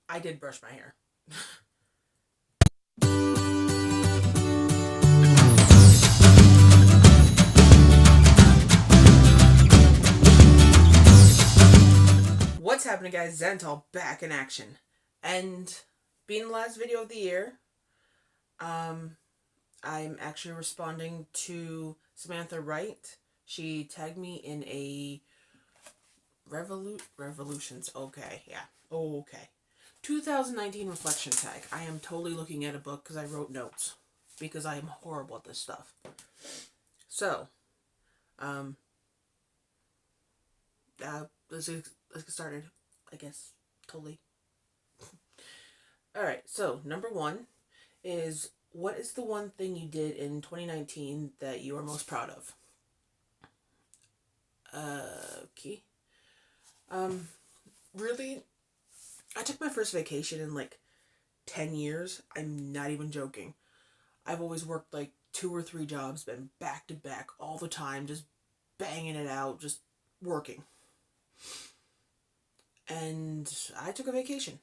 I did brush my hair. What's happening, guys? Zental back in action. And being the last video of the year, um, I'm actually responding to Samantha Wright. She tagged me in a Revolutions. Okay, yeah. Okay. 2019 reflection tag. I am totally looking at a book because I wrote notes because I am horrible at this stuff. So, um, let's get started. I guess totally. All right. So number one is, what is the one thing you did in 2019 that you are most proud of? Okay. Um, really, I took my first vacation in like 10 years. I'm not even joking. I've always worked like 2 or 3 jobs, been back to back all the time, just banging it out, just working. And I took a vacation.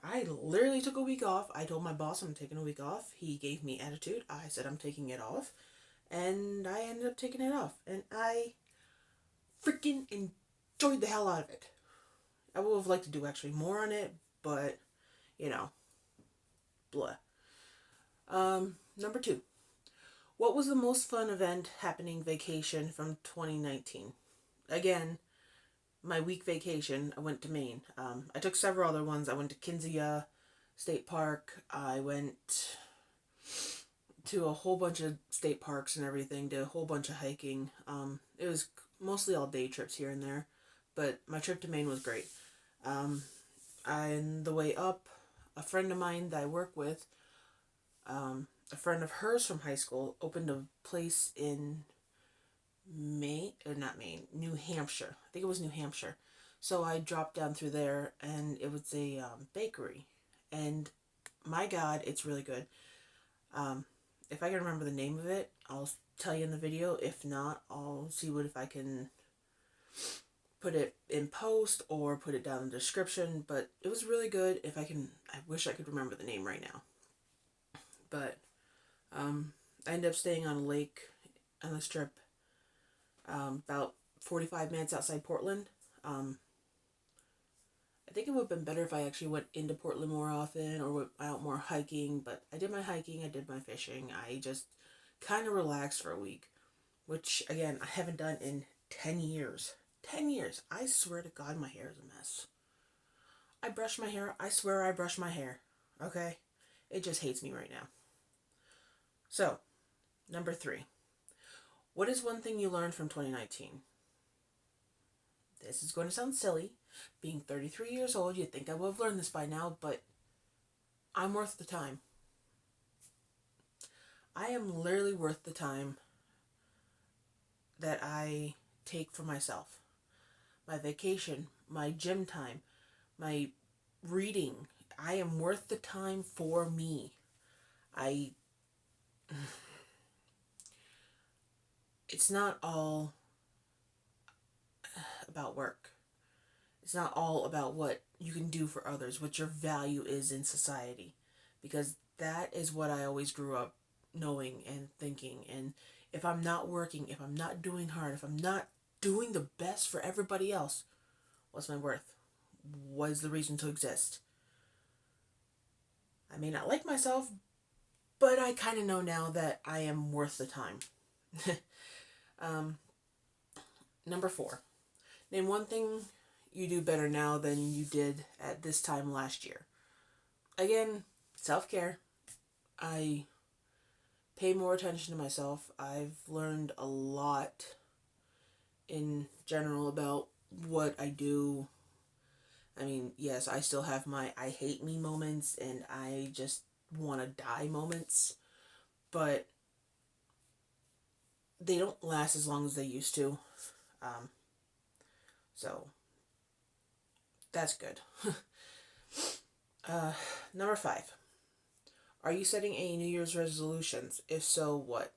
I literally took a week off. I told my boss I'm taking a week off. He gave me attitude. I said I'm taking it off. And I ended up taking it off. And I freaking enjoyed the hell out of it. I would have liked to do actually more on it, but, you know, blah. Number two. What was the most fun event happening vacation from 2019? Again, my week vacation, I went to Maine. I took several other ones. I went to Kinsia State Park. I went to a whole bunch of state parks and everything, did a whole bunch of hiking. It was mostly all day trips here and there, but my trip to Maine was great. On the way up, a friend of mine that I work with, a friend of hers from high school, opened a place in New Hampshire. I think it was New Hampshire. So I dropped down through there, and it was a bakery. And my God, it's really good. If I can remember the name of it, I'll tell you in the video. If not, I'll see what if I can put it in post or put it down in the description. But it was really good. If I can, I wish I could remember the name right now. But I ended up staying on a lake on this trip, about 45 minutes outside Portland. I think it would have been better if I actually went into Portland more often or went out more hiking, but I did my hiking, I did my fishing. I just kind of relaxed for a week, which, again, I haven't done in 10 years. 10 years. I swear to God, my hair is a mess. I brush my hair. I swear I brush my hair. Okay? It just hates me right now. So, number three. What is one thing you learned from 2019? This is going to sound silly. Being 33 years old, you'd think I would have learned this by now, but I'm worth the time. I am literally worth the time that I take for myself. My vacation, my gym time, my reading. I am worth the time for me. It's not all about work. It's not all about what you can do for others, what your value is in society. Because that is what I always grew up knowing and thinking. And if I'm not working, if I'm not doing hard, if I'm not doing the best for everybody else, what's my worth? What is the reason to exist? I may not like myself, but I kind of know now that I am worth the time. um, Number four. Name one thing you do better now than you did at this time last year. Again, self-care. I pay more attention to myself. I've learned a lot in general about what I do. I mean, yes, I still have my I hate me moments and I just want to die moments, but they don't last as long as they used to. Um, so that's good. uh, Number five. Are you setting any New Year's resolutions? If so, what?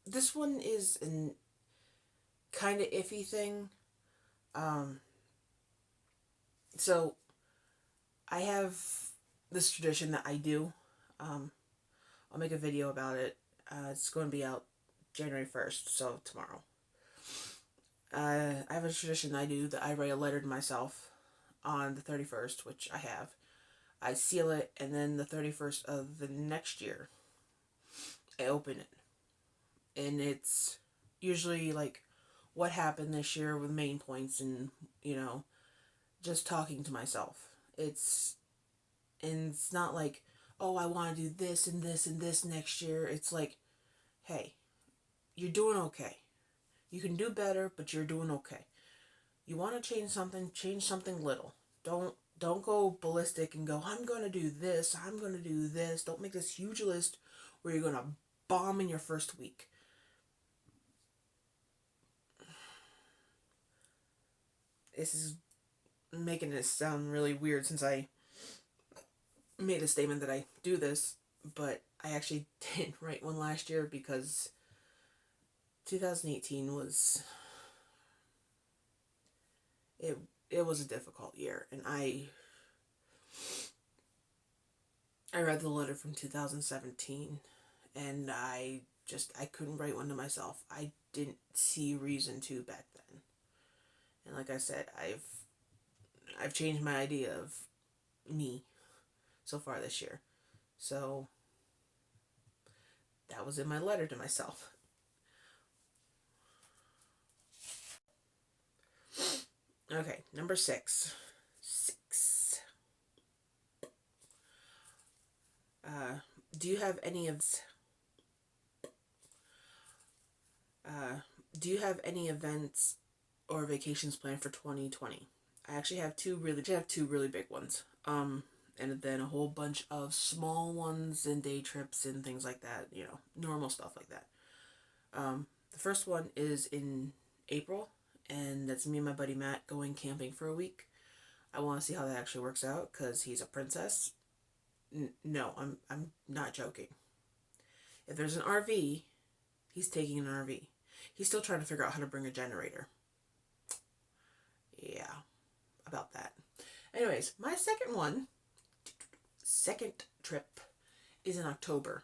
This one is an kind of iffy thing. Um, so I have this tradition that I do. I'll make a video about it. It's going to be out January 1st, so tomorrow. I have a tradition I do that I write a letter to myself on the 31st, which I have. I seal it, and then the 31st of the next year, I open it. And it's usually like what happened this year with main points and, just talking to myself. It's not like, oh, I want to do this and this and this next year. It's like, hey, you're doing okay. You can do better, but you're doing okay. You want to change something little. Don't go ballistic and go, I'm going to do this, I'm going to do this. Don't make this huge list where you're going to bomb in your first week. This is making this sound really weird since I made a statement that I do this, but I actually did write one last year because 2018 was it was a difficult year, and I read the letter from 2017, and I couldn't write one to myself. I didn't see reason to back then. And like I said, I've changed my idea of me so far this year. So that was in my letter to myself. Okay, number 6. Do you have any of do you have any events or vacations planned for 2020? I actually have two really big ones. And then a whole bunch of small ones and day trips and things like that, normal stuff like that. The first one is in April, and that's me and my buddy Matt going camping for a week. I want to see how that actually works out because he's a princess. No, I'm not joking. If there's an RV, he's taking an RV. He's still trying to figure out how to bring a generator. Yeah, about that. Anyways, my second trip is in October,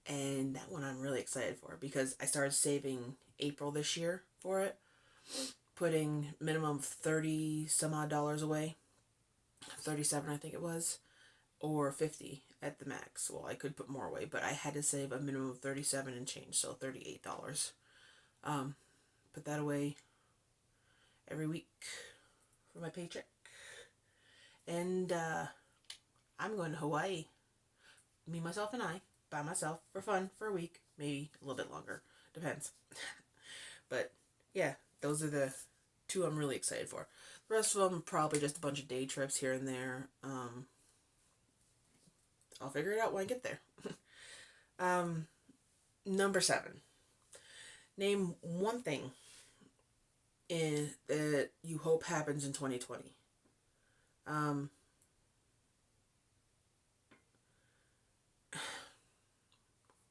and that one I'm really excited for because I started saving April this year for it, putting minimum 30 some odd dollars away, 37 I think it was, or 50 at the max. Well, I could put more away, but I had to save a minimum of 37 and change, so $38. Put that away every week for my paycheck. And I'm going to Hawaii. Me, myself, and I, by myself, for fun, for a week. Maybe a little bit longer. Depends. But, yeah, those are the two I'm really excited for. The rest of them, probably just a bunch of day trips here and there. I'll figure it out when I get there. Number 7. Name one thing that you hope happens in 2020.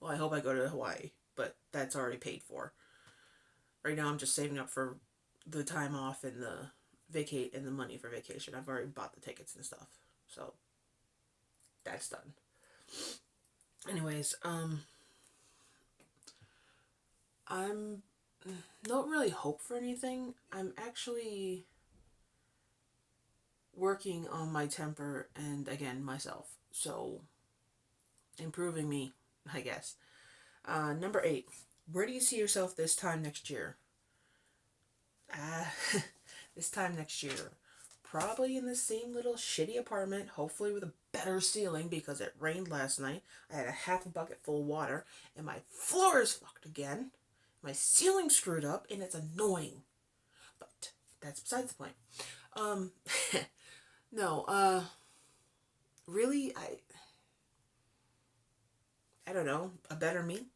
Well, I hope I go to Hawaii, but that's already paid for. Right now, I'm just saving up for the time off and the money for vacation. I've already bought the tickets and stuff, so that's done. Anyways, I'm don't really hope for anything. I'm actually working on my temper and, again, myself. So, improving me, I guess. Number 8. Where do you see yourself this time next year? This time next year. Probably in the same little shitty apartment, hopefully with a better ceiling because it rained last night. I had a half a bucket full of water, and my floor is fucked again. My ceiling's screwed up, and it's annoying. But that's besides the point. No, really, I don't know, a better me.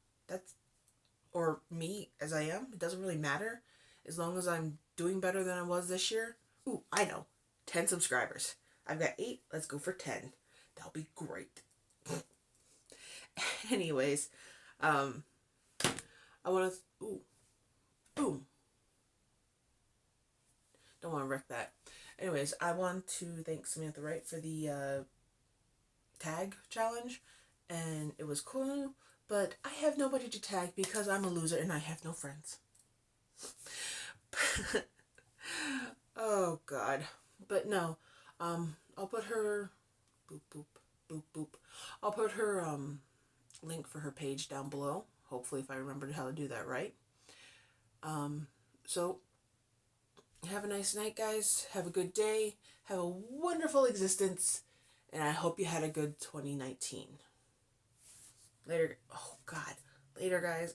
Or me as I am. It doesn't really matter. As long as I'm doing better than I was this year. Ooh, I know. 10 subscribers. I've got 8. Let's go for 10. That'll be great. Anyways, I want to... Ooh. Boom. Don't want to wreck that. Anyways, I want to thank Samantha Wright for the tag challenge, and it was cool, but I have nobody to tag because I'm a loser and I have no friends. Oh God. But no, I'll put her boop boop boop boop. I'll put her link for her page down below. Hopefully, if I remembered how to do that right. So have a nice night, guys. Have a good day. Have a wonderful existence, and I hope you had a good 2019. Later. Oh God. Later, guys.